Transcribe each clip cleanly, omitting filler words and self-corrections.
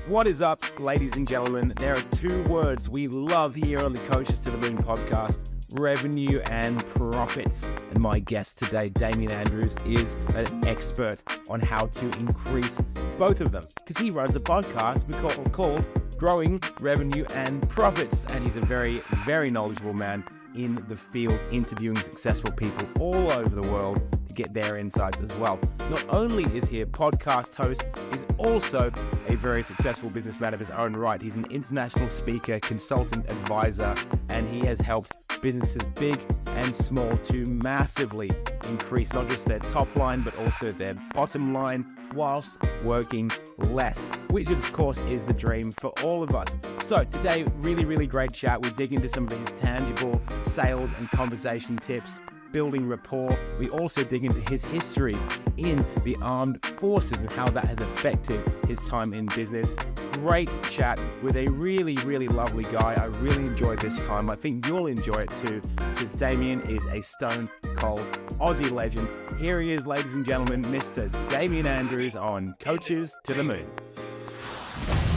What is up, ladies and gentlemen? There are two words we love here on the Coaches to the Moon podcast: revenue and profits. And my guest today, Damian Andrews, is an expert on how to increase both of them, because he runs a podcast called Growing Revenue and Profits. And he's a very, very knowledgeable man in the field, interviewing successful people all over the world to get their insights as well. Not only is he a podcast host, he's also a very successful businessman of his own right. He's an international speaker, consultant, advisor, and he has helped businesses big and small to massively increase not just their top line, but also their bottom line whilst working less, which of course is the dream for all of us. So today, really great chat. We dig into some of his tangible sales and conversation tips, building rapport. We also dig into his history in the armed forces and how that has affected his time in business. Great chat with a really lovely guy. I really enjoyed this time. I think you'll enjoy it too, because Damian is a stone cold Aussie legend. Here he is, ladies and gentlemen, Mr. Damian Andrews on Coaches to the Moon.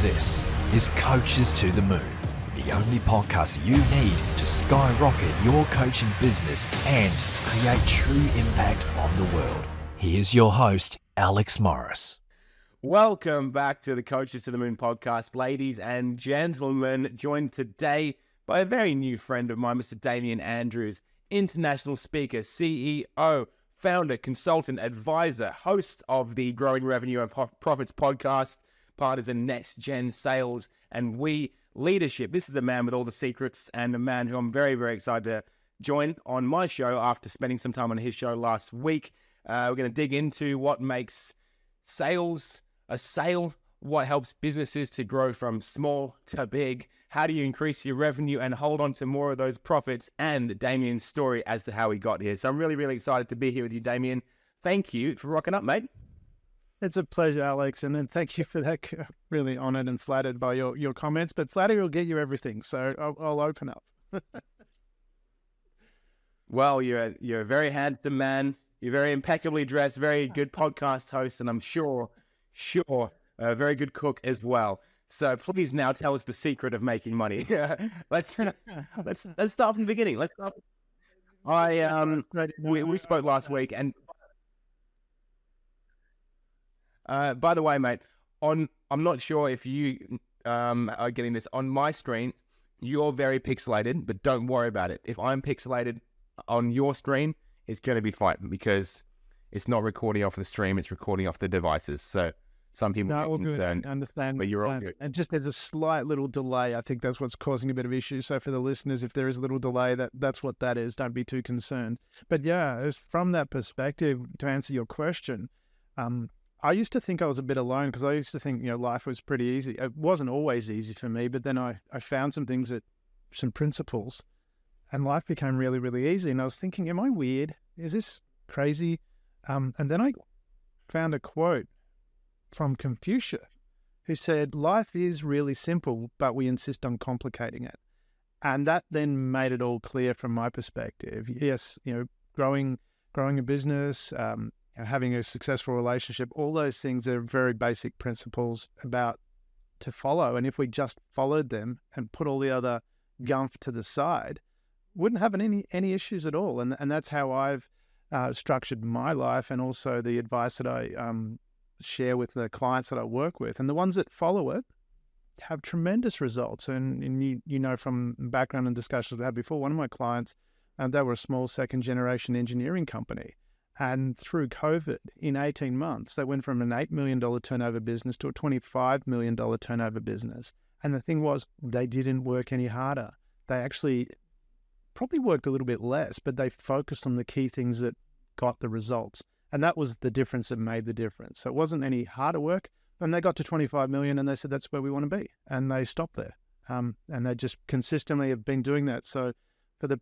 This is Coaches to the Moon, the only podcast you need to skyrocket your coaching business and create true impact on the world. Here's your host, Alex Morris. Welcome back to the Coaches to the Moon podcast, ladies and gentlemen, joined today by a very new friend of mine, Mr. Damian Andrews, international speaker, CEO, founder, consultant, advisor, host of the Growing Revenue and Profits podcast, part of the Next Gen Sales and We Leadership. This is a man with all the secrets and a man who I'm very excited to join on my show after spending some time on his show last week. We're going to dig into what makes sales a sale, what helps businesses to grow from small to big, how do you increase your revenue and hold on to more of those profits, and Damian's story as to how he got here. So I'm really excited to be here with you, Damian. Thank you for rocking up, mate. It's a pleasure, Alex, and then thank you for that. Really honoured and flattered by your comments, but flattery will get you everything, so I'll open up. Well, you're a very handsome man. You're very impeccably dressed, very good podcast host, and I'm sure a very good cook as well. So please now tell us the secret of making money. Let's start from the beginning. Let's start. We spoke last week, and by the way, mate, I'm not sure if you are getting this on my screen. You're very pixelated, but don't worry about it. If I'm pixelated on your screen, it's going to be fine because it's not recording off the stream; it's recording off the devices. So some people get concerned. I understand, but you're all good. And just there's a slight little delay. I think that's what's causing a bit of issue. So for the listeners, if there is a little delay, that's what that is. Don't be too concerned. But yeah, from that perspective, to answer your question, I used to think I was a bit alone because I used to think, life was pretty easy. It wasn't always easy for me, but then I found some principles, and life became really easy. And I was thinking, am I weird? Is this crazy? And then I found a quote from Confucius, who said, life is really simple, but we insist on complicating it. And that then made it all clear from my perspective. Yes, growing a business, having a successful relationship, all those things are very basic principles about to follow. And if we just followed them and put all the other gumph to the side, wouldn't have any issues at all. And that's how I've structured my life, and also the advice that I share with the clients that I work with. And the ones that follow it have tremendous results. And you from background and discussions we had before, one of my clients, they were a small second-generation engineering company. And through COVID, in 18 months, they went from an $8 million turnover business to a $25 million turnover business. And the thing was, they didn't work any harder. They actually probably worked a little bit less, but they focused on the key things that got the results. And that was the difference that made the difference. So it wasn't any harder work. And they got to 25 million and they said, that's where we want to be. And they stopped there. And they just consistently have been doing that. So for the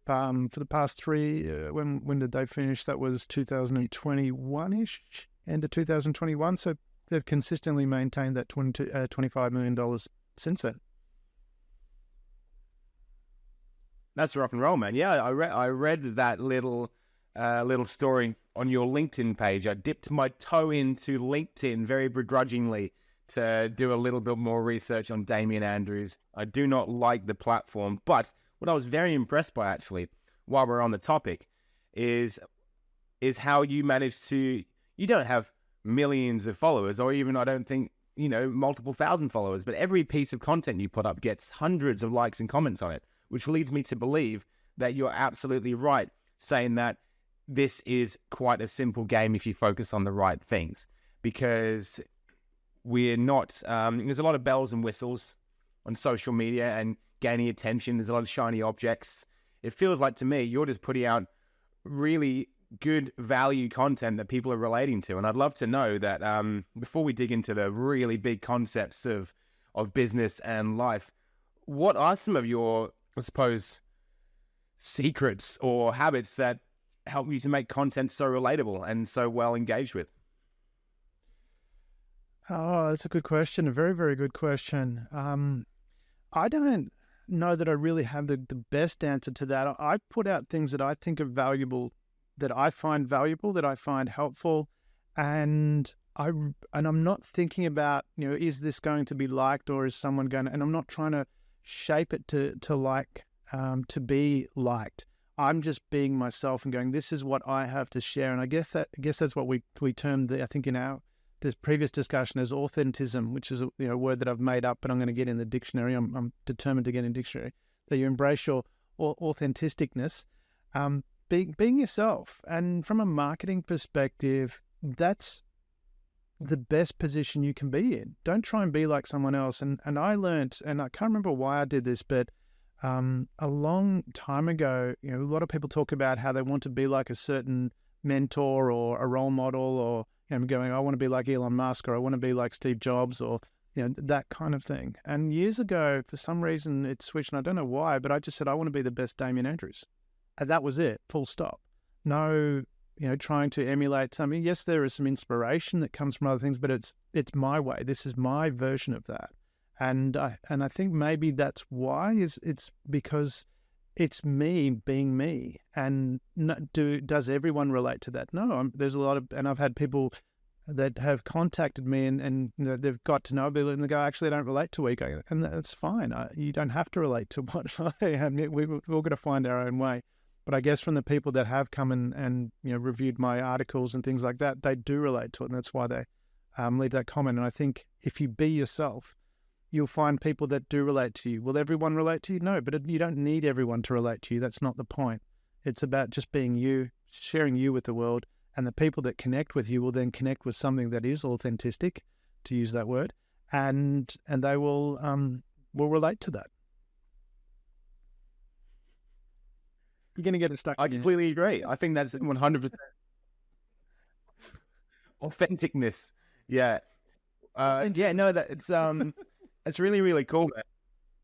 past three, when did they finish? That was 2021-ish, end of 2021. So they've consistently maintained that $25 million since then. That's rock and roll, man. Yeah, I read that little story on your LinkedIn page. I dipped my toe into LinkedIn very begrudgingly to do a little bit more research on Damian Andrews. I do not like the platform, but what I was very impressed by, actually, while we're on the topic, is how you manage to, you don't have millions of followers, or even, I don't think, multiple thousand followers, but every piece of content you put up gets hundreds of likes and comments on it, which leads me to believe that you're absolutely right, saying that this is quite a simple game if you focus on the right things, because we're not, there's a lot of bells and whistles on social media and gaining attention. There's a lot of shiny objects. It feels like to me, you're just putting out really good value content that people are relating to. And I'd love to know that before we dig into the really big concepts of business and life, what are some of your, I suppose, secrets or habits that help you to make content so relatable and so well engaged with? Oh, that's a good question. A very, very good question. I don't know that I really have the best answer to that. I put out things that I think are valuable, that I find valuable, that I find helpful, and I'm not thinking about, is this going to be liked, or is someone going to, and I'm not trying to shape it to like, to be liked. I'm just being myself and going, this is what I have to share. And I guess that's what we termed, I think, in this previous discussion as authentism, which is a word that I've made up, but I'm going to get in the dictionary. I'm determined to get in the dictionary. That you embrace your authenticness, being yourself. And from a marketing perspective, that's the best position you can be in. Don't try and be like someone else. And I learned, and I can't remember why I did this, but a long time ago, a lot of people talk about how they want to be like a certain mentor or a role model, or going, I want to be like Elon Musk, or I want to be like Steve Jobs, or that kind of thing. And years ago, for some reason, it switched, and I don't know why, but I just said I want to be the best Damian Andrews, and that was it, full stop. No, trying to emulate something. Yes, there is some inspiration that comes from other things, but it's my way. This is my version of that. And I think maybe that's why it's because it's me being me. And does everyone relate to that? No, there's a lot of, and I've had people that have contacted me and they've got to know a bit and they go, actually, I don't relate to what you're going, and that's fine. You don't have to relate to what I am. We're all going to find our own way. But I guess from the people that have come and reviewed my articles and things like that, they do relate to it, and that's why they leave that comment. And I think if you be yourself, you'll find people that do relate to you. Will everyone relate to you? No, but you don't need everyone to relate to you. That's not the point. It's about just being you, sharing you with the world, and the people that connect with you will then connect with something that is authentic, to use that word, and they will relate to that. You're going to get it stuck. I completely agree. I think that's 100% authenticness. Yeah. It's really, really cool.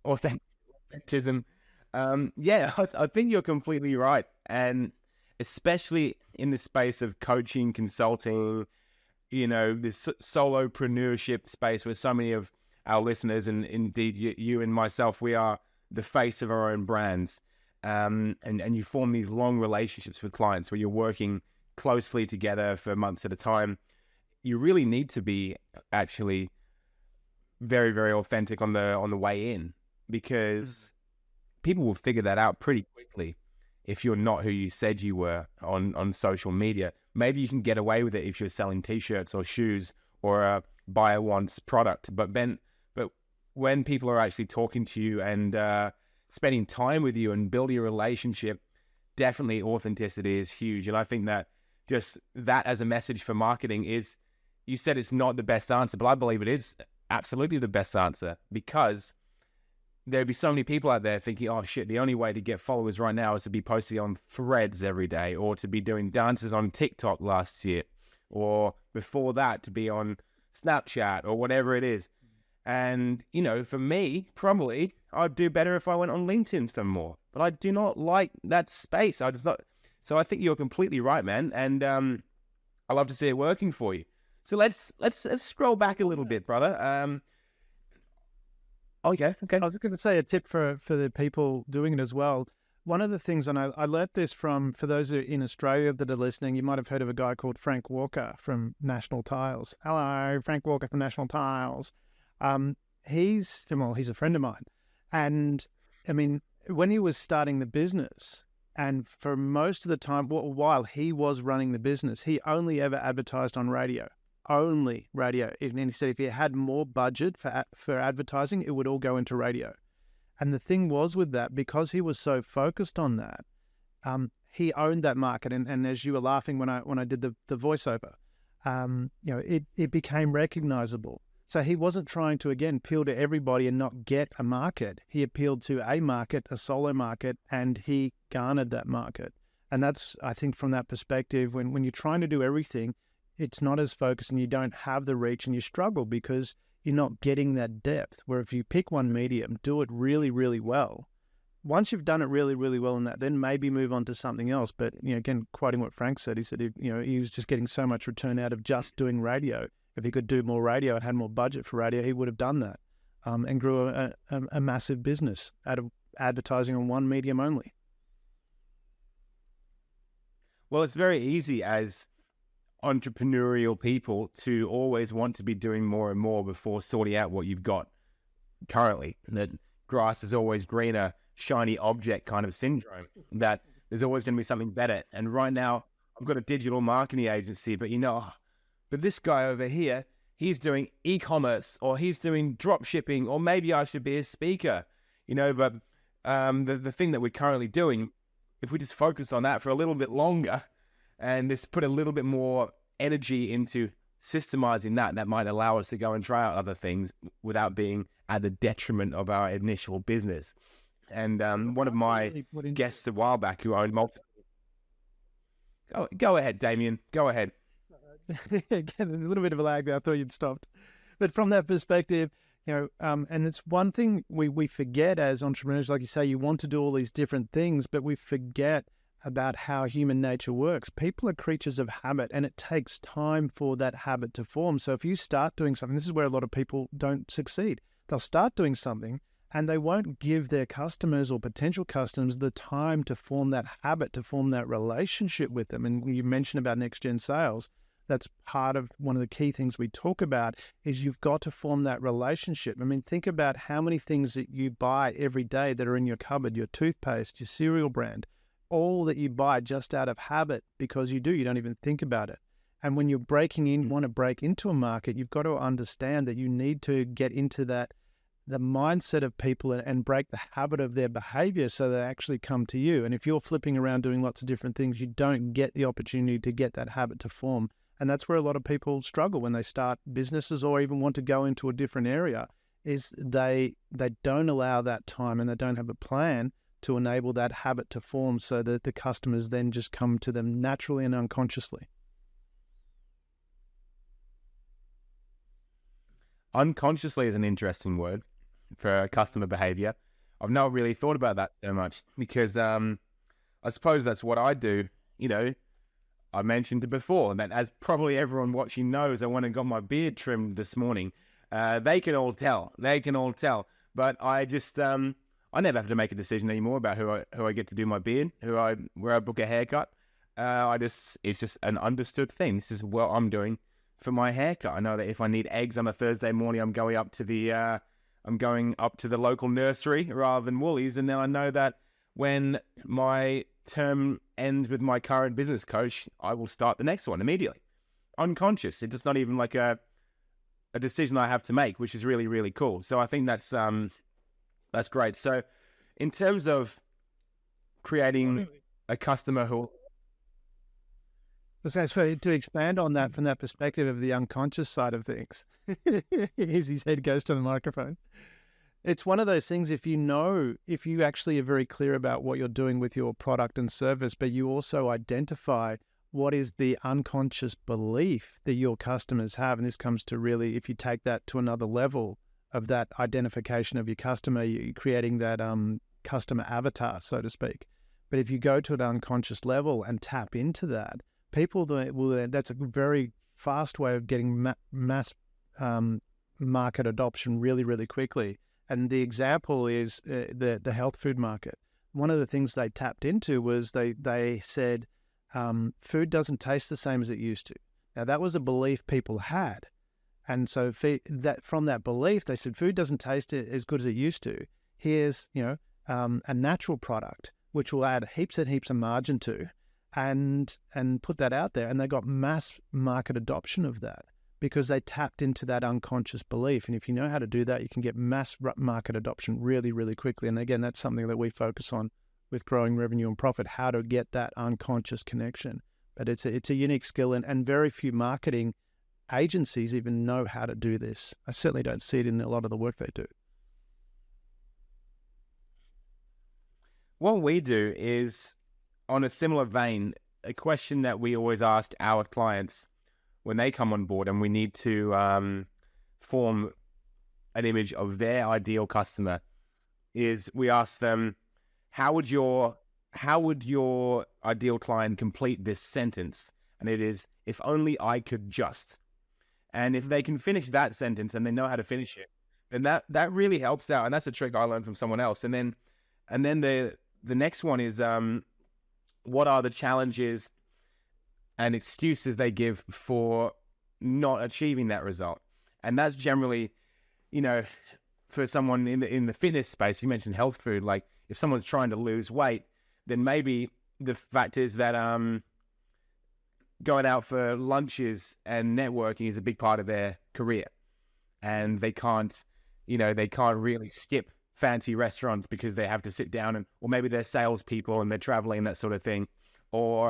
Authenticism. I think you're completely right. And especially in the space of coaching, consulting, this solopreneurship space where so many of our listeners, and indeed you and myself, we are the face of our own brands. And you form these long relationships with clients where you're working closely together for months at a time. You really need to be actually very, very authentic on the way in, because people will figure that out pretty quickly if you're not who you said you were on social media. Maybe you can get away with it if you're selling t-shirts or shoes or a buyer wants product, but when people are actually talking to you and spending time with you and building a relationship, definitely authenticity is huge. And I think that just that as a message for marketing is, you said it's not the best answer, but I believe it is absolutely the best answer, because there'd be so many people out there thinking, oh shit, the only way to get followers right now is to be posting on Threads every day, or to be doing dances on TikTok last year, or before that to be on Snapchat or whatever it is. And, for me, probably I'd do better if I went on LinkedIn some more, but I do not like that space. So I think you're completely right, man. And I love to see it working for you. So let's scroll back a little bit, brother. Okay. I was going to say a tip for the people doing it as well. one of the things, and I learnt this from, for those in Australia that are listening, you might have heard of a guy called Frank Walker from National Tiles. Hello, Frank Walker from National Tiles. He's a friend of mine. And I mean, when he was starting the business, and for most of the time, while he was running the business, he only ever advertised on radio. Only radio. And he said if he had more budget for advertising, it would all go into radio. And the thing was with that, because he was so focused on that, he owned that market. And as you were laughing when I did the voiceover, it became recognizable. So he wasn't trying to, again, appeal to everybody and not get a market. He appealed to a market, a solo market, and he garnered that market. And that's, I think, from that perspective, when you're trying to do everything, it's not as focused and you don't have the reach and you struggle because you're not getting that depth. Where if you pick one medium, do it really, really well. Once you've done it really, really well in that, then maybe move on to something else. But, again, quoting what Frank said, he said, he was just getting so much return out of just doing radio. If he could do more radio and had more budget for radio, he would have done that and grew a massive business out of advertising on one medium only. Well, it's very easy as entrepreneurial people to always want to be doing more and more before sorting out what you've got currently. That grass is always greener, shiny object kind of syndrome, that there's always going to be something better. And right now, I've got a digital marketing agency, but but this guy over here, he's doing e-commerce or he's doing drop shipping, or maybe I should be a speaker, but the thing that we're currently doing, if we just focus on that for a little bit longer and just put a little bit more energy into systemizing that might allow us to go and try out other things without being at the detriment of our initial business. And one of my guests a while back who owned multiple... Go ahead, Damian. Go ahead. Again, a little bit of a lag there. I thought you'd stopped. But from that perspective, and it's one thing we forget as entrepreneurs, like you say, you want to do all these different things, but we forget about how human nature works. People are creatures of habit, and it takes time for that habit to form. So if you start doing something, this is where a lot of people don't succeed. They'll start doing something and they won't give their customers or potential customers the time to form that habit, to form that relationship with them. And you mentioned about next-gen sales. That's part of one of the key things we talk about is you've got to form that relationship. I mean, think about how many things that you buy every day that are in your cupboard, your toothpaste, your cereal brand, all that you buy just out of habit because you don't even think about it. And when you're want to break into a market, you've got to understand that you need to get into the mindset of people and break the habit of their behavior so they actually come to you. And if you're flipping around doing lots of different things, you don't get the opportunity to get that habit to form. And that's where a lot of people struggle when they start businesses or even want to go into a different area, is they don't allow that time and they don't have a plan to enable that habit to form so that the customers then just come to them naturally and unconsciously. Unconsciously is an interesting word for customer behavior. I've not really thought about that so much because I suppose that's what I do. I mentioned it before that, as probably everyone watching knows, I went and got my beard trimmed this morning. They can all tell. But I just, I never have to make a decision anymore about who I get to do my beard, where I book a haircut. It's just an understood thing. This is what I'm doing for my haircut. I know that if I need eggs on a Thursday morning, I'm going up to the local nursery rather than Woolies, and then I know that when my term ends with my current business coach, I will start the next one immediately. Unconscious. It's not even like a decision I have to make, which is really, really cool. So I think that's great. So in terms of creating a customer who... So to expand on that from that perspective of the unconscious side of things, as his head goes to the microphone, it's one of those things, if you actually are very clear about what you're doing with your product and service, but you also identify what is the unconscious belief that your customers have, and this comes to really, if you take that to another level of that identification of your customer, you're creating that customer avatar, so to speak. But if you go to an unconscious level and tap into that, people that's a very fast way of getting mass market adoption really, really quickly. And the example is the health food market. one of the things they tapped into was they said, food doesn't taste the same as it used to. Now, that was a belief people had. And so from that belief, they said, food doesn't taste as good as it used to. Here's, a natural product, which will add heaps and heaps of margin to, and put that out there. And they got mass market adoption of that because they tapped into that unconscious belief. And if you know how to do that, you can get mass market adoption really, really quickly. And again, that's something that we focus on with growing revenue and profit, how to get that unconscious connection. But it's a unique skill, and very few marketing agencies even know how to do this. I certainly don't see it in a lot of the work they do. What we do is, on a similar vein, a question that we always ask our clients when they come on board and we need to form an image of their ideal customer is we ask them, how would your ideal client complete this sentence? And it is, if only I could just. And if they can finish that sentence and they know how to finish it, then that really helps out. And that's a trick I learned from someone else. And then the next one is, what are the challenges and excuses they give for not achieving that result? And that's generally, for someone in the fitness space, you mentioned health food, like if someone's trying to lose weight, then maybe the fact is that going out for lunches and networking is a big part of their career. And they can't really skip fancy restaurants because they have to sit down or maybe they're salespeople and they're traveling, that sort of thing, or,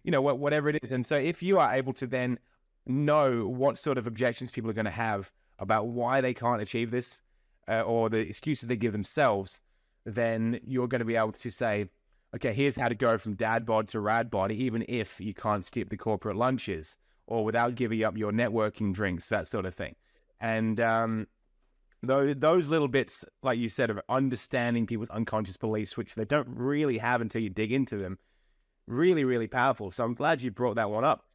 whatever it is. And so if you are able to then know what sort of objections people are going to have about why they can't achieve this, or the excuses they give themselves, then you're going to be able to say, okay, here's how to go from dad bod to rad bod, even if you can't skip the corporate lunches or without giving up your networking drinks, that sort of thing. And those little bits, like you said, of understanding people's unconscious beliefs, which they don't really have until you dig into them, really, really powerful. So I'm glad you brought that one up.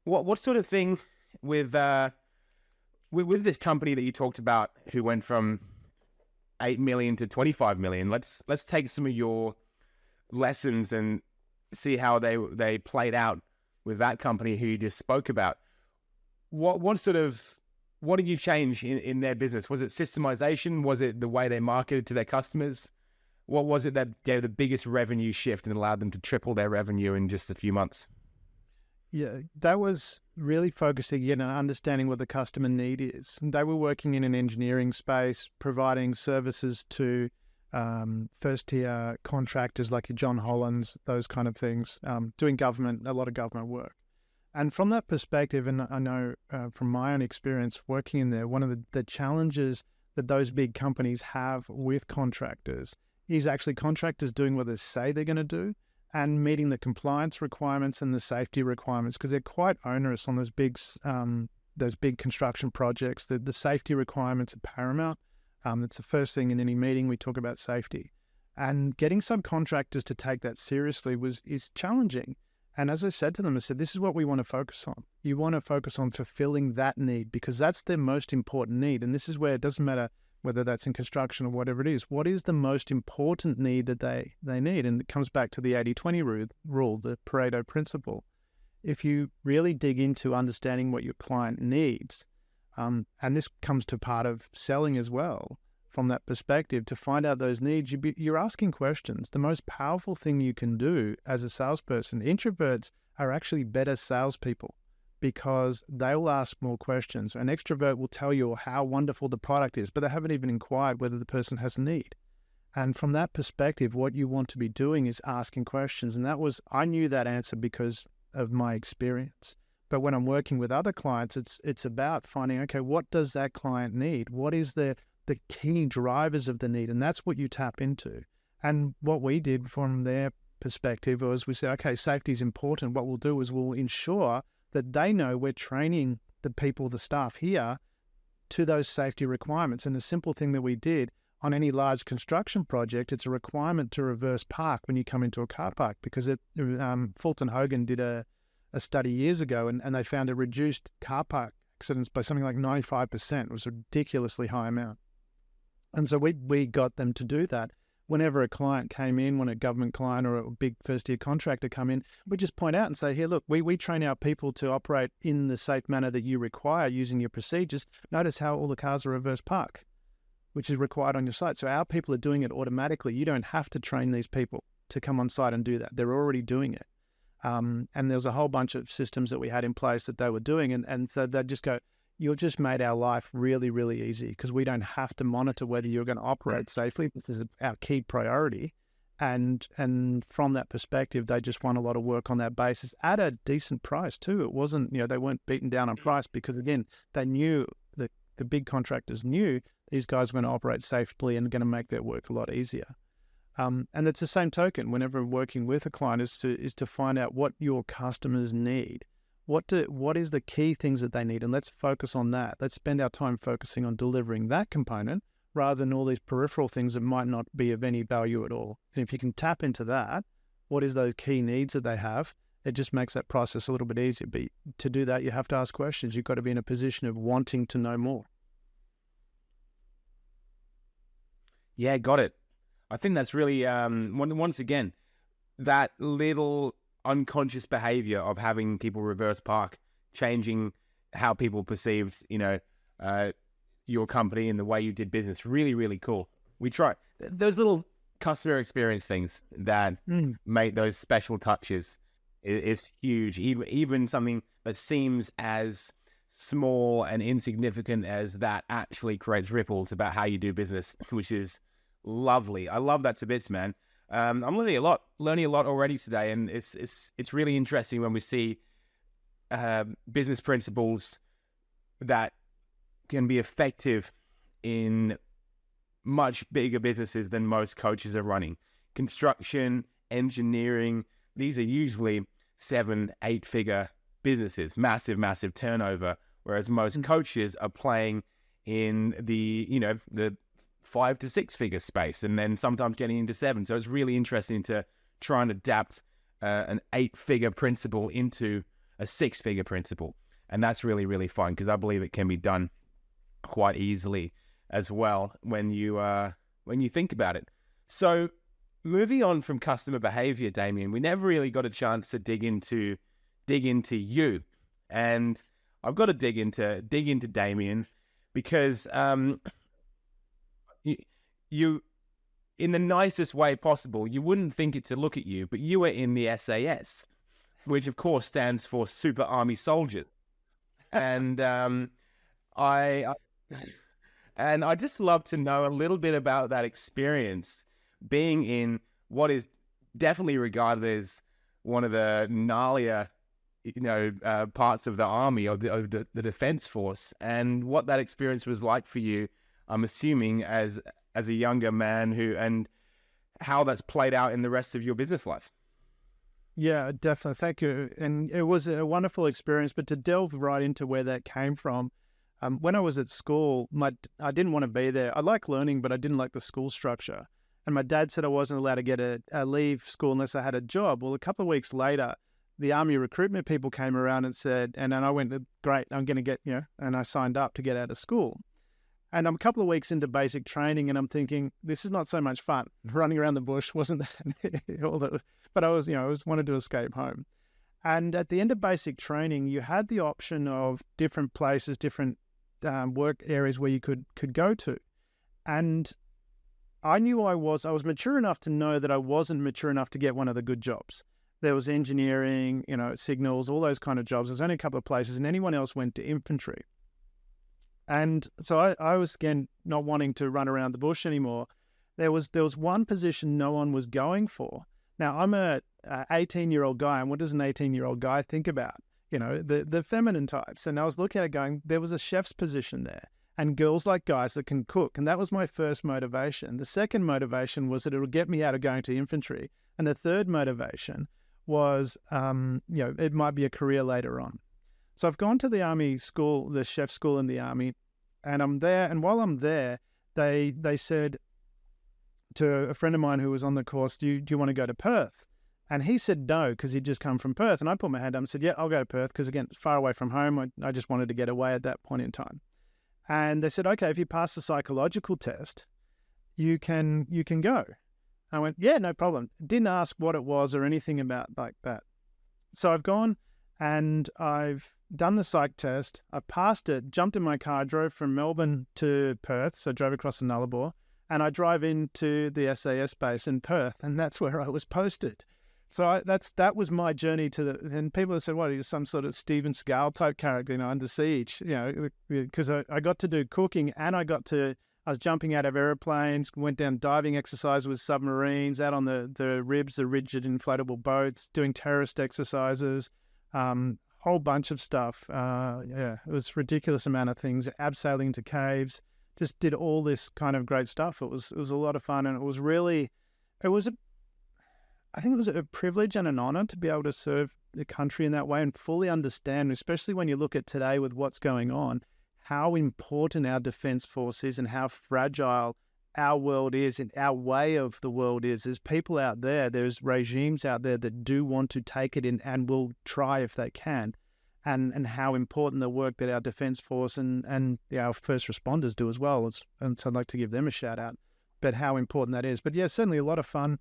What sort of thing with this company that you talked about, who went from 8 million to 25 million? Let's take some of your lessons and see how they played out with that company who you just spoke about. What did you change in their business? Was it systemization? Was it the way they marketed to their customers? What was it that gave the biggest revenue shift and allowed them to triple their revenue in just a few months? Yeah, that was really focusing, understanding what the customer need is. They were working in an engineering space, providing services to first-tier contractors like your John Hollands, those kind of things, doing a lot of government work. And from that perspective, and I know from my own experience working in there, one of the challenges that those big companies have with contractors is actually contractors doing what they say they're going to do and meeting the compliance requirements and the safety requirements, because they're quite onerous on those big construction projects. The safety requirements are paramount. It's the first thing in any meeting we talk about safety. And getting subcontractors to take that seriously is challenging. And as I said to them, I said, this is what we want to focus on. You want to focus on fulfilling that need, because that's their most important need. And this is where it doesn't matter whether that's in construction or whatever it is. What is the most important need that they need? And it comes back to the 80-20 rule, the Pareto principle. If you really dig into understanding what your client needs, and this comes to part of selling as well, from that perspective, to find out those needs, you're asking questions. The most powerful thing you can do as a salesperson, introverts are actually better salespeople because they'll ask more questions. An extrovert will tell you how wonderful the product is, but they haven't even inquired whether the person has a need. And from that perspective, what you want to be doing is asking questions. And I knew that answer because of my experience. But when I'm working with other clients, it's about finding, okay, what does that client need? What is the key drivers of the need? And that's what you tap into. And what we did from their perspective was we said, okay, safety is important. What we'll do is we'll ensure that they know we're training the people, the staff here, to those safety requirements. And the simple thing that we did on any large construction project, it's a requirement to reverse park when you come into a car park, because Fulton Hogan did a study years ago, and they found a reduced car park accidents by something like 95%. It was a ridiculously high amount. And so we got them to do that. whenever a client came in, when a government client or a big first-year contractor come in, we just point out and say, here, look, we train our people to operate in the safe manner that you require using your procedures. Notice how all the cars are reverse park, which is required on your site. So our people are doing it automatically. You don't have to train these people to come on site and do that. They're already doing it. And there was a whole bunch of systems that we had in place that they were doing. And so they'd just go, you just made our life really, really easy because we don't have to monitor whether you're going to operate safely. This is our key priority. And from that perspective, they just won a lot of work on that basis at a decent price too. It wasn't, they weren't beaten down on price because, again, they knew that the big contractors knew these guys were going to operate safely and going to make their work a lot easier. And it's the same token whenever working with a client is to find out what your customers need. What is the key things that they need? And let's focus on that. Let's spend our time focusing on delivering that component rather than all these peripheral things that might not be of any value at all. And if you can tap into that, what is those key needs that they have? It just makes that process a little bit easier. But to do that, you have to ask questions. You've got to be in a position of wanting to know more. Yeah, got it. I think that's really, once again, that little unconscious behavior of having people reverse park, changing how people perceived, your company and the way you did business. Really, really cool. We try those little customer experience things that make those special touches is huge. Even something that seems as small and insignificant as that actually creates ripples about how you do business, which is lovely. I love that to bits, man. I'm learning a lot already today, and it's really interesting when we see business principles that can be effective in much bigger businesses than most coaches are running. Construction, engineering, these are usually 7-8 figure businesses, massive turnover, whereas most coaches are playing in the 5 to 6 figure space, and then sometimes getting into 7. So it's really interesting to try and adapt an 8-figure principle into a 6-figure principle. And that's really, really fun because I believe it can be done quite easily as well when you think about it. So moving on from customer behavior, Damian, we never really got a chance to dig into you. And I've got to dig into Damian because you, in the nicest way possible, you wouldn't think it to look at you, but you were in the SAS, which of course stands for Super Army Soldier. And I just love to know a little bit about that experience, being in what is definitely regarded as one of the gnarlier, parts of the army or the defense force, and what that experience was like for you. I'm assuming as a younger man and how that's played out in the rest of your business life. Yeah, definitely. Thank you. And it was a wonderful experience, but to delve right into where that came from, when I was at school, I didn't want to be there. I like learning, but I didn't like the school structure. And my dad said I wasn't allowed to get a leave school unless I had a job. Well, a couple of weeks later, the army recruitment people came around and said, and then I went, great, I'm going to get, and I signed up to get out of school. And I'm a couple of weeks into basic training and I'm thinking, this is not so much fun. Running around the bush wasn't that, all that, but I wanted to escape home. And at the end of basic training, you had the option of different places, different work areas where you could go to. And I knew I was mature enough to know that I wasn't mature enough to get one of the good jobs. There was engineering, signals, all those kind of jobs. There's only a couple of places, and anyone else went to infantry. And so I was, again, not wanting to run around the bush anymore. There was one position no one was going for. Now, I'm a 18-year-old guy, and what does an 18-year-old guy think about? The feminine types. And I was looking at it going, there was a chef's position there, and girls like guys that can cook. And that was my first motivation. The second motivation was that it would get me out of going to infantry. And the third motivation was, it might be a career later on. So I've gone to the army school, the chef school in the army, and I'm there. And while I'm there, they said to a friend of mine who was on the course, do you want to go to Perth? And he said no, because he'd just come from Perth. And I put my hand up and said, yeah, I'll go to Perth, because again, it's far away from home. I just wanted to get away at that point in time. And they said, okay, if you pass the psychological test, you can go. I went, yeah, no problem. Didn't ask what it was or anything about like that. So I've gone and I've done the psych test. I passed it, jumped in my car, drove from Melbourne to Perth. So I drove across the Nullarbor, and I drive into the SAS base in Perth, and that's where I was posted. So that was my journey to and people have said, what, are you some sort of Steven Seagal type character, Under Siege, because I got to do cooking, and I was jumping out of airplanes, went down diving exercises with submarines, out on the ribs, the rigid inflatable boats, doing terrorist exercises, whole bunch of stuff. It was a ridiculous amount of things, abseiling into caves, just did all this kind of great stuff. It was a lot of fun, and I think it was a privilege and an honor to be able to serve the country in that way and fully understand, especially when you look at today with what's going on, how important our defense force is and how fragile our world is and our way of the world is. There's people out there, there's regimes out there that do want to take it in and will try if they can. And how important the work that our defense force and our first responders do as well. And so I'd like to give them a shout out, but how important that is. But yeah, certainly a lot of fun.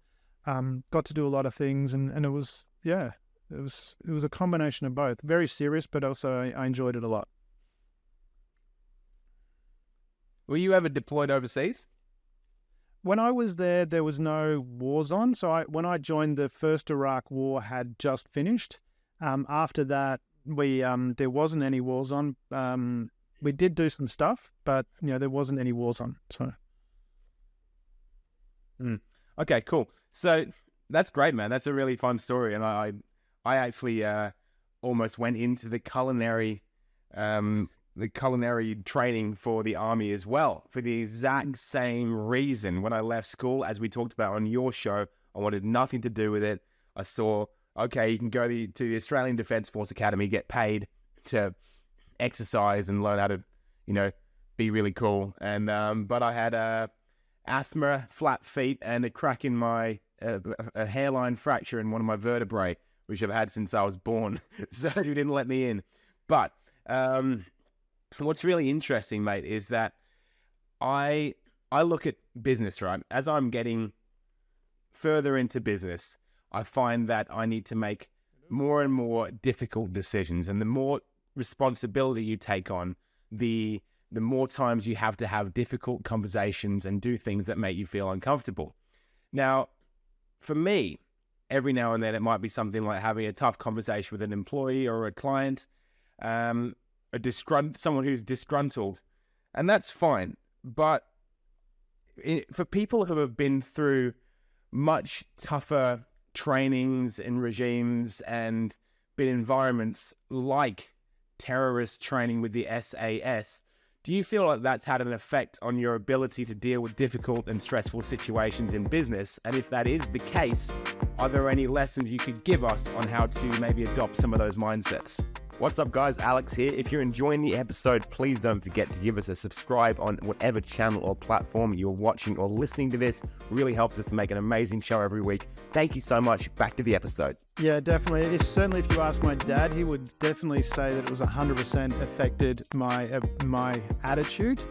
Got to do a lot of things, and it was a combination of both. Very serious, but also I enjoyed it a lot. Were you ever deployed overseas? When I was there was no wars on. So when I joined, the first Iraq war had just finished. After that, there wasn't any wars on. We did do some stuff, but there wasn't any wars on. So. Okay, cool. So that's great, man. That's a really fun story, and I actually almost went into the culinary training for the army as well, for the exact same reason. When I left school, as we talked about on your show, I wanted nothing to do with it. I saw, okay, you can go to the Australian Defence Force Academy, get paid to exercise and learn how to, be really cool. And but I had asthma, flat feet, and a crack in my a hairline fracture in one of my vertebrae, which I've had since I was born. So you didn't let me in. But what's really interesting, mate, is that I look at business, right? As I'm getting further into business, I find that I need to make more and more difficult decisions, and the more responsibility you take on, the more times you have to have difficult conversations and do things that make you feel uncomfortable. Now, for me, every now and then it might be something like having a tough conversation with an employee or a client, someone who's disgruntled, and that's fine. But for people who have been through much tougher trainings and regimes and been in environments like terrorist training with the SAS, do you feel like that's had an effect on your ability to deal with difficult and stressful situations in business? And if that is the case, are there any lessons you could give us on how to maybe adopt some of those mindsets? What's up, guys? Alex here. If you're enjoying the episode, please don't forget to give us a subscribe on whatever channel or platform you're watching or listening to this. Really helps us to make an amazing show every week. Thank you so much. Back to the episode. Yeah, definitely. Certainly, if you ask my dad, he would definitely say that it was 100% affected my attitude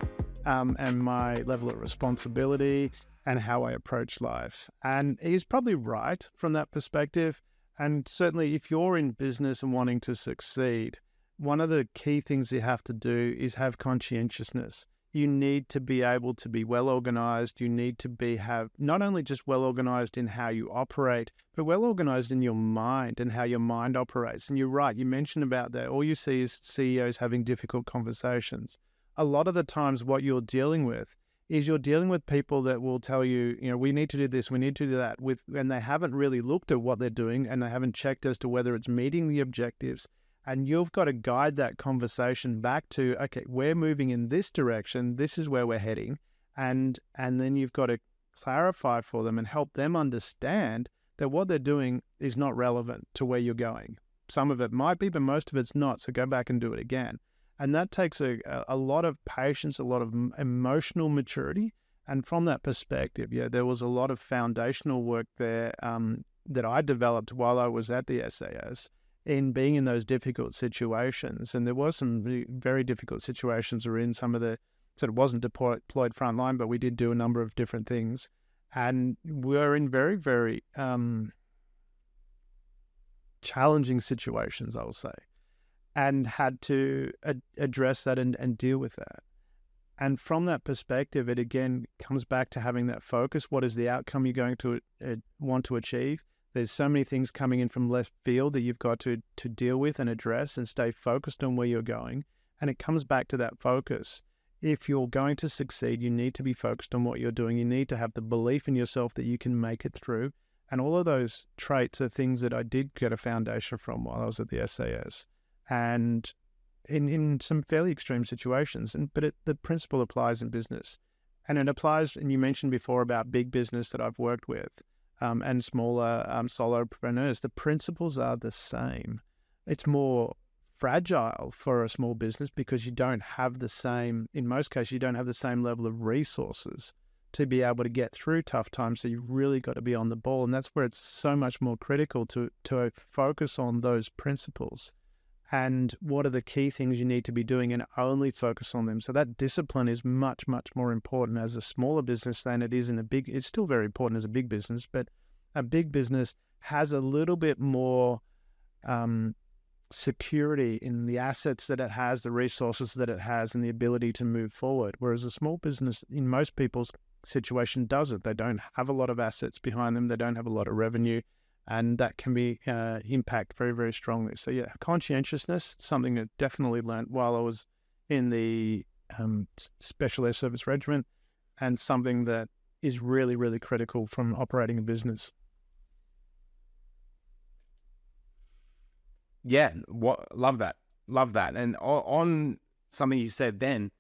and my level of responsibility and how I approach life. And he's probably right from that perspective. And certainly if you're in business and wanting to succeed, one of the key things you have to do is have conscientiousness. You need to be able to be well organized. You need to have not only just well organized in how you operate, but well organized in your mind and how your mind operates. And you're right, you mentioned about that. All you see is CEOs having difficult conversations. A lot of the times what you're dealing with is you're dealing with people that will tell you, we need to do this, we need to do that, and they haven't really looked at what they're doing and they haven't checked as to whether it's meeting the objectives. And you've got to guide that conversation back to, okay, we're moving in this direction, this is where we're heading. And then you've got to clarify for them and help them understand that what they're doing is not relevant to where you're going. Some of it might be, but most of it's not. So go back and do it again. And that takes a lot of patience, a lot of emotional maturity. And from that perspective, there was a lot of foundational work there that I developed while I was at the SAS in being in those difficult situations. And there was some very difficult situations we're in. Some of the, so it wasn't deployed frontline, but we did do a number of different things. And we're in very, very challenging situations, I will say, and had to address that and deal with that. And from that perspective, it again comes back to having that focus. What is the outcome you're going to want to achieve? There's so many things coming in from left field that you've got to deal with and address and stay focused on where you're going. And it comes back to that focus. If you're going to succeed, you need to be focused on what you're doing. You need to have the belief in yourself that you can make it through. And all of those traits are things that I did get a foundation from while I was at the SAS. And in some fairly extreme situations, but the principle applies in business. And it applies, and you mentioned before about big business that I've worked with and smaller solopreneurs. The principles are the same. It's more fragile for a small business because you don't have the same, in most cases, you don't have the same level of resources to be able to get through tough times. So you've really got to be on the ball. And that's where it's so much more critical to focus on those principles and what are the key things you need to be doing and only focus on them. So that discipline is much, much more important as a smaller business than it is in a big, it's still very important as a big business, but a big business has a little bit more security in the assets that it has, the resources that it has, and the ability to move forward. Whereas a small business, in most people's situation, doesn't. They don't have a lot of assets behind them. They don't have a lot of revenue, and that can be impact very, very strongly. So yeah, conscientiousness, something that definitely learned while I was in the Special Air Service Regiment, and something that is really, really critical from operating a business. Yeah, love that. And on something you said then,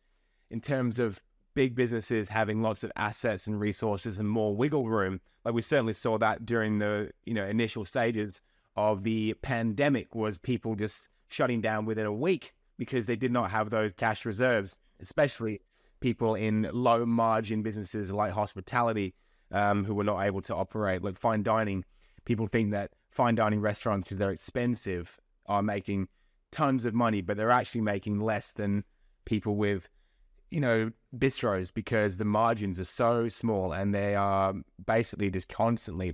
in terms of big businesses having lots of assets and resources and more wiggle room, like we certainly saw that during the initial stages of the pandemic, was people just shutting down within a week because they did not have those cash reserves, especially people in low margin businesses like hospitality who were not able to operate, like fine dining. People think that fine dining restaurants, because they're expensive, are making tons of money, but they're actually making less than people with, bistros, because the margins are so small and they are basically just constantly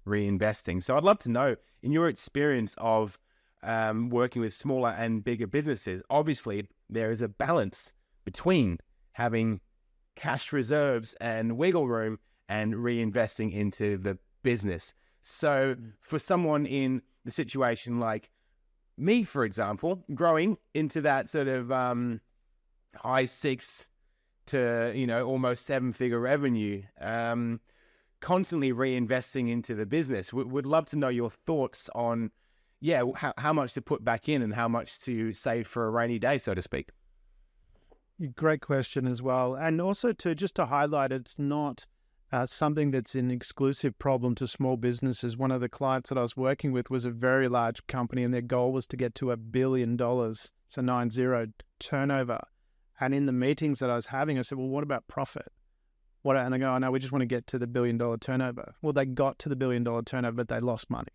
reinvesting. So I'd love to know, in your experience of working with smaller and bigger businesses, obviously there is a balance between having cash reserves and wiggle room and reinvesting into the business. So for someone in the situation like me, for example, growing into that sort of high 6 to almost 7-figure revenue, constantly reinvesting into the business, would love to know your thoughts on how much to put back in and how much to save for a rainy day, so to speak. Great question as well. And also just to highlight, it's not something that's an exclusive problem to small businesses. One of the clients that I was working with was a very large company, and their goal was to get to $1 billion, so 90 turnover. And in the meetings that I was having, I said, well, what about profit? And they go, oh no, we just want to get to the $1 billion turnover. Well, they got to the $1 billion turnover, but they lost money.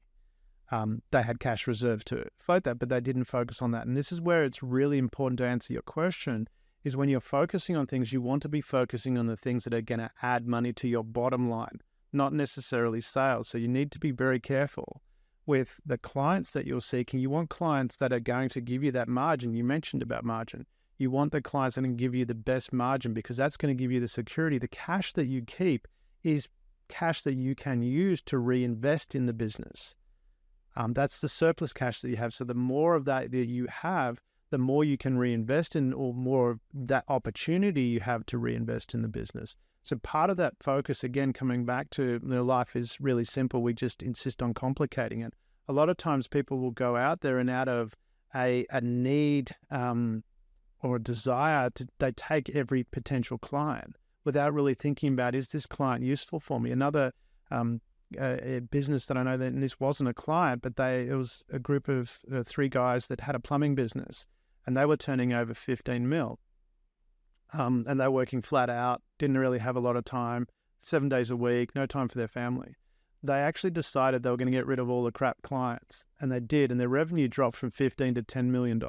They had cash reserve to float that, but they didn't focus on that. And this is where it's really important to answer your question, is when you're focusing on things, you want to be focusing on the things that are going to add money to your bottom line, not necessarily sales. So you need to be very careful with the clients that you're seeking. You want clients that are going to give you that margin. You mentioned about margin. You want the clients that can give you the best margin, because that's going to give you the security. The cash that you keep is cash that you can use to reinvest in the business. That's the surplus cash that you have. So the more of that you have, the more you can reinvest in, or more of that opportunity you have to reinvest in the business. So part of that focus, again, coming back to life is really simple. We just insist on complicating it. A lot of times people will go out there and out of a need or a desire they take every potential client without really thinking about, is this client useful for me? Another a business that I know, that, and this wasn't a client, but it was a group of 3 guys that had a plumbing business, and they were turning over 15 mil. And they were working flat out, didn't really have a lot of time, 7 days a week, no time for their family. They actually decided they were going to get rid of all the crap clients, and they did, and their revenue dropped from $15 to $10 million.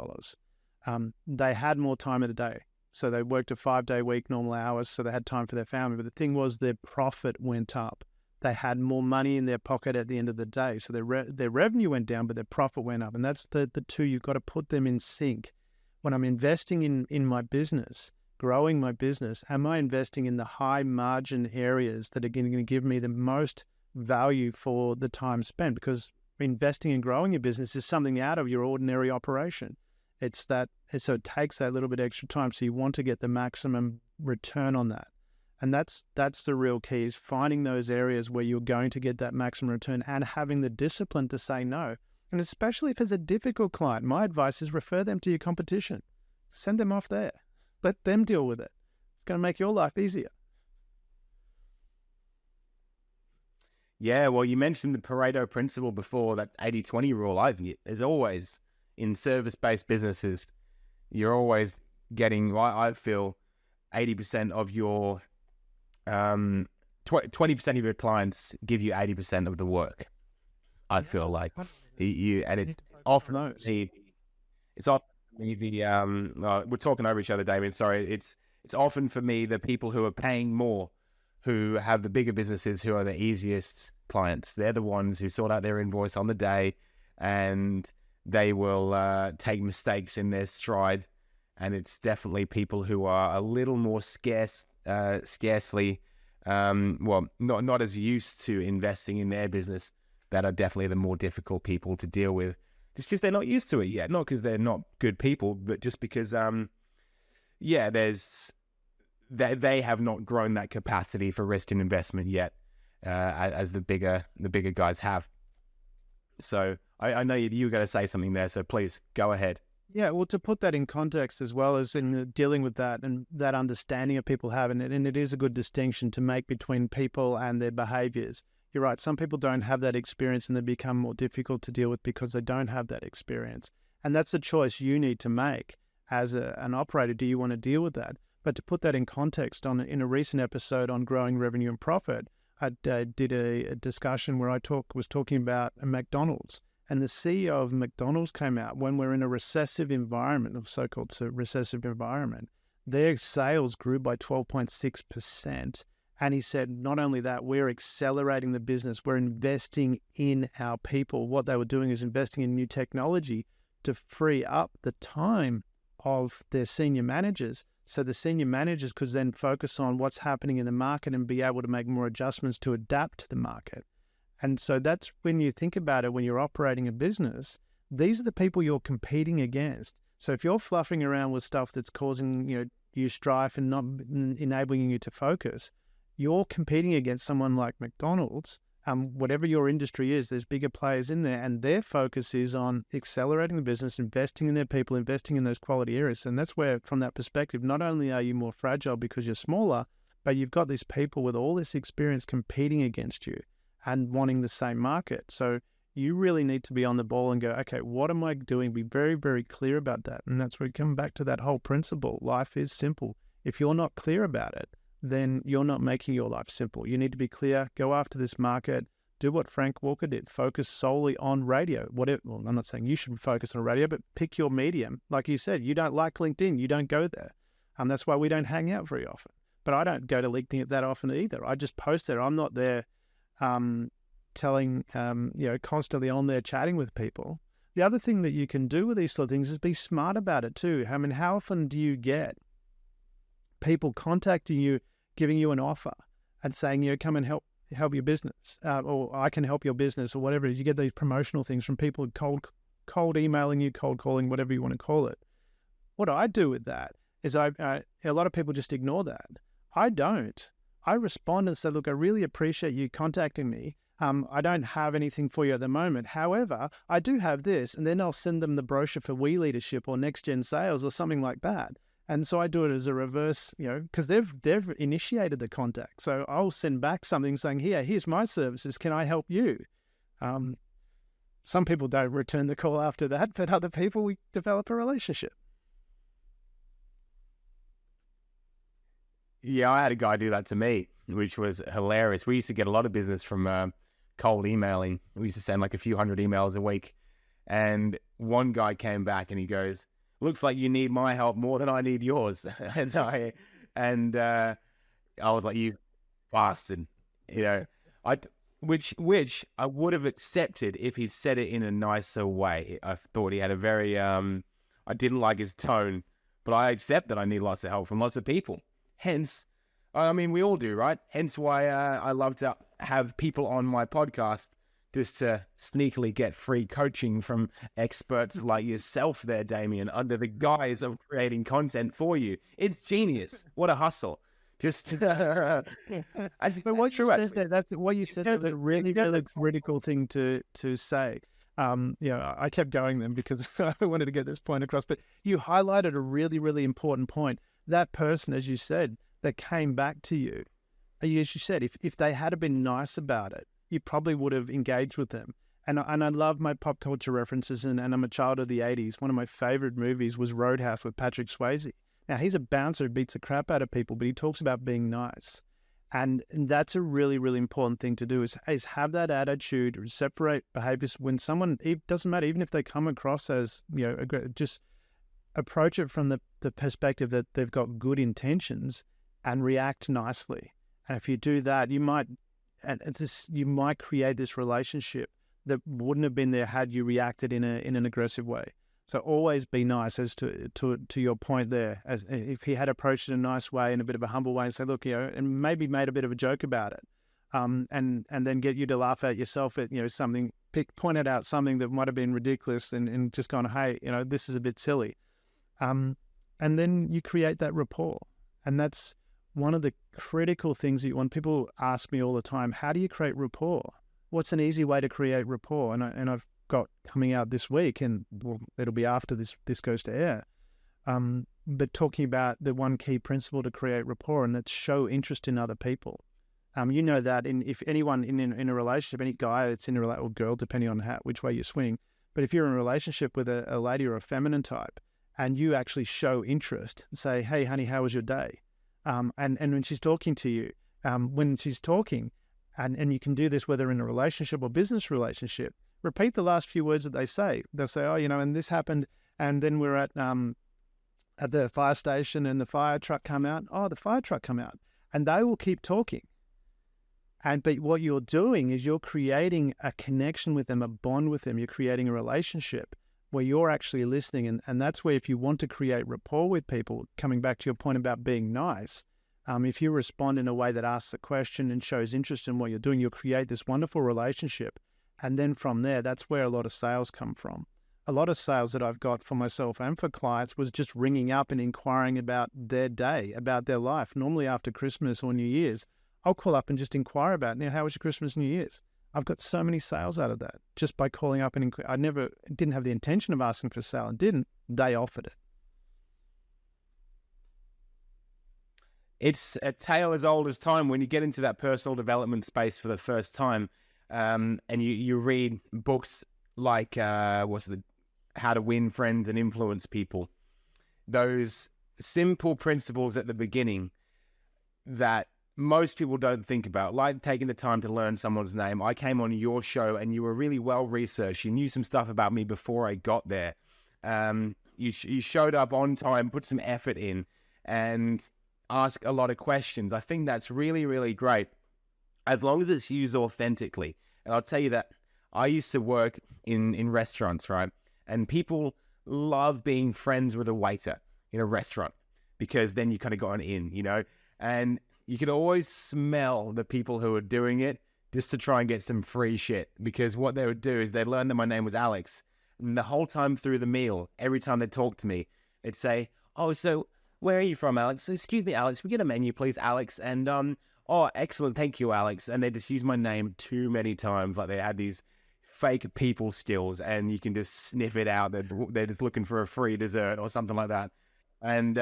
They had more time in a day. So they worked a 5-day week, normal hours, so they had time for their family. But the thing was, their profit went up. They had more money in their pocket at the end of the day. So their revenue went down, but their profit went up. And that's the two, you've got to put them in sync. When I'm investing in my business, growing my business, am I investing in the high margin areas that are going to give me the most value for the time spent? Because investing and growing your business is something out of your ordinary operation. So it takes that little bit extra time. So you want to get the maximum return on that. And that's the real key, is finding those areas where you're going to get that maximum return and having the discipline to say no. And especially if it's a difficult client, my advice is refer them to your competition. Send them off there. Let them deal with it. It's going to make your life easier. Yeah, well, you mentioned the Pareto principle before, that 80-20 rule. I think there's always, in service-based businesses, you're always getting, I feel, 80% of your 20% of your clients give you 80% of the work. I feel like and it's often we're talking over each other, Damian. Sorry, it's often for me the people who are paying more, who have the bigger businesses, who are the easiest clients. They're the ones who sort out their invoice on the day, and they will take mistakes in their stride. And it's definitely people who are a little more scarcely, not as used to investing in their business, that are definitely the more difficult people to deal with. Just because they're not used to it yet, not because they're not good people, but just because, they have not grown that capacity for risk and investment yet, as the bigger guys have. So I know you were going to say something there, so please go ahead. Yeah, well, to put that in context, as well as in dealing with that and that understanding of people having it, and it is a good distinction to make between people and their behaviors. You're right, some people don't have that experience and they become more difficult to deal with because they don't have that experience. And that's a choice you need to make as an operator. Do you want to deal with that? But to put that in context, in a recent episode on growing revenue and profit, I did a discussion where I was talking about McDonald's. And the CEO of McDonald's came out, when we're in a recessive environment, or so-called recessive environment, their sales grew by 12.6%. And he said, not only that, we're accelerating the business, we're investing in our people. What they were doing is investing in new technology to free up the time of their senior managers, so the senior managers could then focus on what's happening in the market and be able to make more adjustments to adapt to the market. And so that's when you think about it, when you're operating a business, these are the people you're competing against. So if you're fluffing around with stuff that's causing you strife and not enabling you to focus, you're competing against someone like McDonald's. Whatever your industry is, there's bigger players in there, and their focus is on accelerating the business, investing in their people, investing in those quality areas. And that's where, from that perspective, not only are you more fragile because you're smaller, but you've got these people with all this experience competing against you and wanting the same market. So you really need to be on the ball and go, okay, what am I doing? Be very, very clear about that. And that's where we come back to that whole principle. Life is simple. If you're not clear about it, then you're not making your life simple. You need to be clear, go after this market, do what Frank Walker did, focus solely on radio. Well, I'm not saying you should focus on radio, but pick your medium. Like you said, you don't like LinkedIn, you don't go there. That's why we don't hang out very often. But I don't go to LinkedIn that often either. I just post there. I'm not there constantly on there chatting with people. The other thing that you can do with these sort of things is be smart about it too. I mean, how often do you get people contacting you, giving you an offer and saying, come and help your business, or I can help your business, or whatever it is. You get these promotional things from people cold emailing you, cold calling, whatever you want to call it. What I do with that is a lot of people just ignore that. I don't. I respond and say, look, I really appreciate you contacting me. I don't have anything for you at the moment. However, I do have this. And then I'll send them the brochure for We Leadership or Next Gen Sales or something like that. And so I do it as a reverse, because they've initiated the contact. So I'll send back something saying, here's my services. Can I help you? Some people don't return the call after that, but other people, we develop a relationship. Yeah, I had a guy do that to me, which was hilarious. We used to get a lot of business from cold emailing. We used to send like a few hundred emails a week. And one guy came back and he goes, looks like you need my help more than I need yours. and I was like, you bastard, which I would have accepted if he'd said it in a nicer way. I thought he had a very, I didn't like his tone, but I accept that I need lots of help from lots of people. Hence, we all do, right? Hence why I love to have people on my podcast just to sneakily get free coaching from experts like yourself there, Damian, under the guise of creating content for you. It's genius. What a hustle. Just, but what you said, that's what you said was a really, really critical thing to say. I kept going then because I wanted to get this point across, but you highlighted a really, really important point. That person, as you said, that came back to you, as you said, if they had been nice about it, you probably would have engaged with them. And I love my pop culture references, and I'm a child of the 80s. One of my favorite movies was Roadhouse with Patrick Swayze. Now, he's a bouncer who beats the crap out of people, but he talks about being nice. And that's a really, really important thing to do is have that attitude, separate behaviors. When someone, it doesn't matter, even if they come across as, just approach it from the perspective that they've got good intentions and react nicely. And if you do that, you might create this relationship that wouldn't have been there had you reacted in an aggressive way. So always be nice, as to your point there. As if he had approached it in a nice way, in a bit of a humble way, and say, look, and maybe made a bit of a joke about it, and then get you to laugh at yourself at something, pointed out something that might have been ridiculous, and just gone, hey, this is a bit silly, and then you create that rapport, and that's one of the critical things that you want. People ask me all the time, how do you create rapport? What's an easy way to create rapport? And I've got coming out this week, and it'll be after this goes to air. But talking about the one key principle to create rapport, and that's show interest in other people. That if anyone in a relationship, any guy that's in a relationship, or girl, depending on which way you swing, but if you're in a relationship with a lady or a feminine type, and you actually show interest, and say, hey, honey, how was your day? And when she's talking to you, when she's talking, and you can do this whether in a relationship or business relationship, repeat the last few words that they say. They'll say, oh, and this happened, and then we're at the fire station, and the fire truck come out. Oh, the fire truck come out. And they will keep talking. But what you're doing is you're creating a connection with them, a bond with them. You're creating a relationship where you're actually listening. And that's where, if you want to create rapport with people, coming back to your point about being nice, if you respond in a way that asks a question and shows interest in what you're doing, you'll create this wonderful relationship. And then from there, that's where a lot of sales come from. A lot of sales that I've got for myself and for clients was just ringing up and inquiring about their day, about their life. Normally after Christmas or New Year's, I'll call up and just inquire about, how was your Christmas, New Year's? I've got so many sales out of that just by calling up and I didn't have the intention of asking for a sale, and they offered it. It's a tale as old as time when you get into that personal development space for the first time, and you read books like How to Win Friends and Influence People. Those simple principles at the beginning that most people don't think about, like taking the time to learn someone's name. I came on your show and you were really well researched. You knew some stuff about me before I got there. You showed up on time, put some effort in, and ask a lot of questions. I think that's really, really great, as long as it's used authentically. And I'll tell you that I used to work in restaurants, right? And people love being friends with a waiter in a restaurant because then you kind of got an in, and you could always smell the people who are doing it just to try and get some free shit, because what they would do is they'd learn that my name was Alex. And the whole time through the meal, every time they talk to me, they'd say, oh, so where are you from, Alex? Excuse me, Alex, we get a menu, please, Alex. And, oh, excellent, thank you, Alex. And they just use my name too many times. Like they had these fake people skills, and you can just sniff it out. They're just looking for a free dessert or something like that. And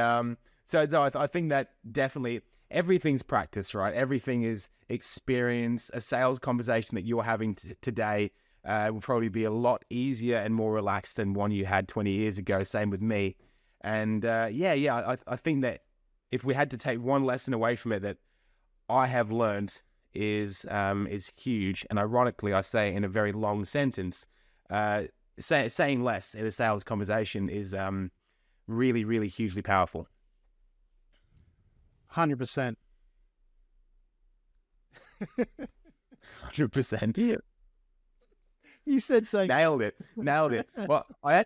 so no, I think that definitely everything's practice, right? Everything is experience. A sales conversation that you're having today will probably be a lot easier and more relaxed than one you had 20 years ago. Same with me. And I think that if we had to take one lesson away from it that I have learned is huge. And ironically, I say it in a very long sentence. Saying less in a sales conversation is really, really hugely powerful. 100%. 100%. Yeah. You said so. Nailed it. Well, I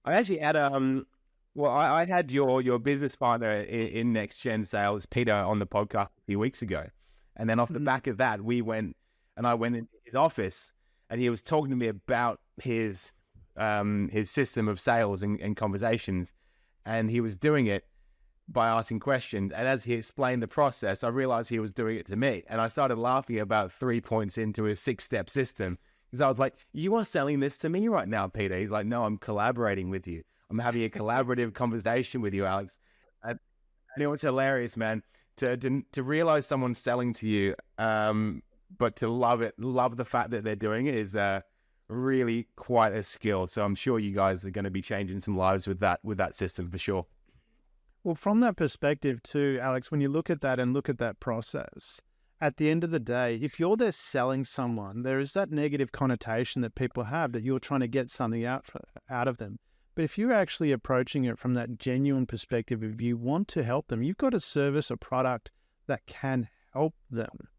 actually had I had your business partner in Next Gen Sales, Peter, on the podcast a few weeks ago, and then off the back of that, I went into his office, and he was talking to me about his system of sales and conversations, and he was doing it by asking questions. And as he explained the process, I realized he was doing it to me, and I started laughing about 3 points into his 6-step system. Because I was like, you are selling this to me right now, Peter. He's like, no, I'm collaborating with you. I'm having a collaborative conversation with you, Alex. And you know, it's hilarious, man, to realize someone's selling to you, but to love the fact that they're doing it is really quite a skill. So I'm sure you guys are going to be changing some lives with that system for sure. Well, from that perspective too, Alex, when you look at that and look at that process, at the end of the day, if you're there selling someone, there is that negative connotation that people have that you're trying to get something out of them. But if you're actually approaching it from that genuine perspective, if you want to help them, you've got a service or product that can help them.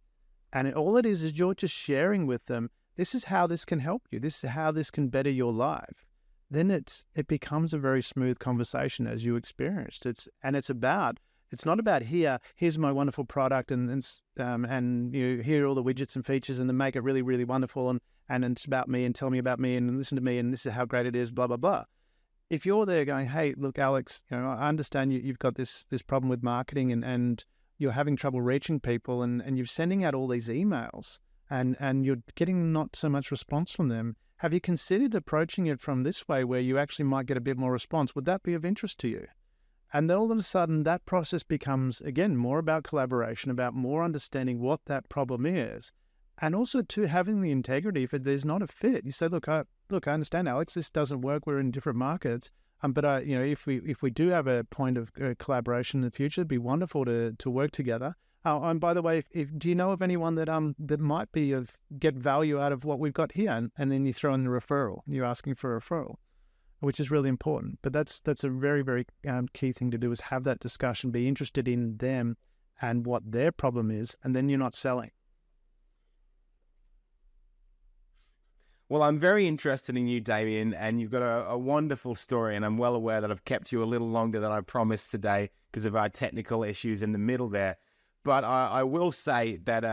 And all it is you're just sharing with them, this is how this can help you. This is how this can better your life. Then it becomes a very smooth conversation as you experienced. It's not about here's my wonderful product and you here are all the widgets and features and then make it really, really wonderful and it's about me and tell me about me and listen to me and this is how great it is, blah, blah, blah. If you're there going, hey, look, Alex, I understand you've got this problem with marketing and you're having trouble reaching people and you're sending out all these emails and you're getting not so much response from them. Have you considered approaching it from this way where you actually might get a bit more response? Would that be of interest to you? And then all of a sudden that process becomes, again, more about collaboration, about more understanding what that problem is. And also to having the integrity if there's not a fit. You say, look, I understand, Alex, this doesn't work. We're in different markets. But if we do have a point of collaboration in the future, it'd be wonderful to work together. And by the way, do you know of anyone that might get value out of what we've got here? And then you throw in the referral. You're asking for a referral, which is really important. But that's a very, very key thing to do is have that discussion, be interested in them and what their problem is, and then you're not selling. Well, I'm very interested in you, Damian, and you've got a wonderful story, and I'm well aware that I've kept you a little longer than I promised today because of our technical issues in the middle there. But I will say that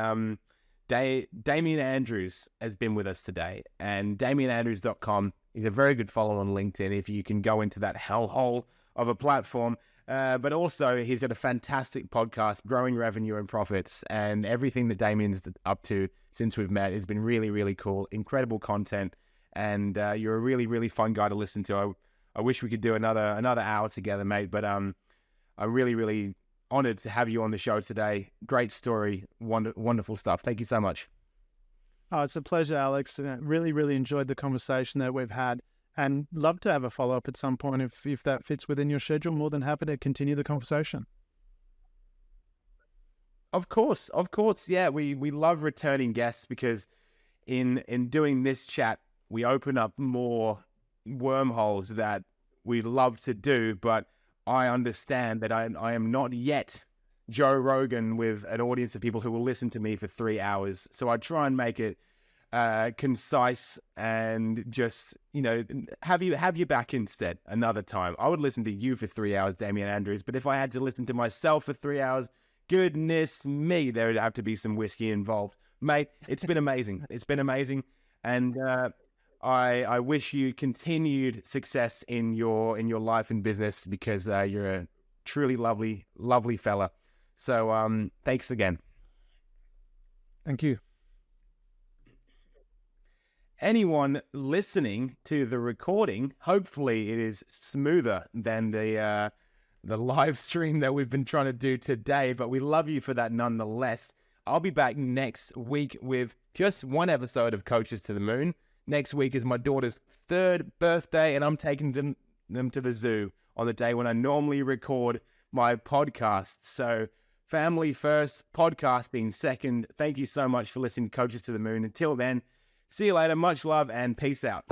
Damian Andrews has been with us today, and DamianAndrews.com is a very good follow on LinkedIn if you can go into that hellhole of a platform. But also, he's got a fantastic podcast, Growing Revenue and Profits, and everything that Damian's up to since we've met has been really, really cool. Incredible content, and you're a really, really fun guy to listen to. I wish we could do another hour together, mate, but I'm really, really honored to have you on the show today. Great story, wonderful stuff. Thank you so much. Oh, it's a pleasure, Alex. Really, really enjoyed the conversation that we've had. And love to have a follow-up at some point if that fits within your schedule. More than happy to continue the conversation. Of course. Yeah, we love returning guests because in doing this chat, we open up more wormholes that we love to do. But I understand that I am not yet Joe Rogan with an audience of people who will listen to me for 3 hours. So I try and make it concise and just, have you back instead another time. I would listen to you for 3 hours, Damian Andrews, but if I had to listen to myself for 3 hours, goodness me, there would have to be some whiskey involved. Mate, it's been amazing. And I wish you continued success in your life and business because you're a truly lovely fella. So thanks again. Thank you. Anyone listening to the recording, hopefully it is smoother than the live stream that we've been trying to do today, but we love you for that nonetheless. I'll be back next week with just one episode of Coaches to the Moon. Next week is my daughter's 3rd birthday, and I'm taking them to the zoo on the day when I normally record my podcast. So family first, podcasting second. Thank you so much for listening to Coaches to the Moon. Until then, see you later. Much love and peace out.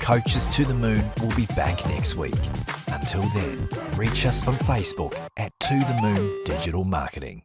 Coaches to the Moon will be back next week. Until then, reach us on Facebook at To The Moon Digital Marketing.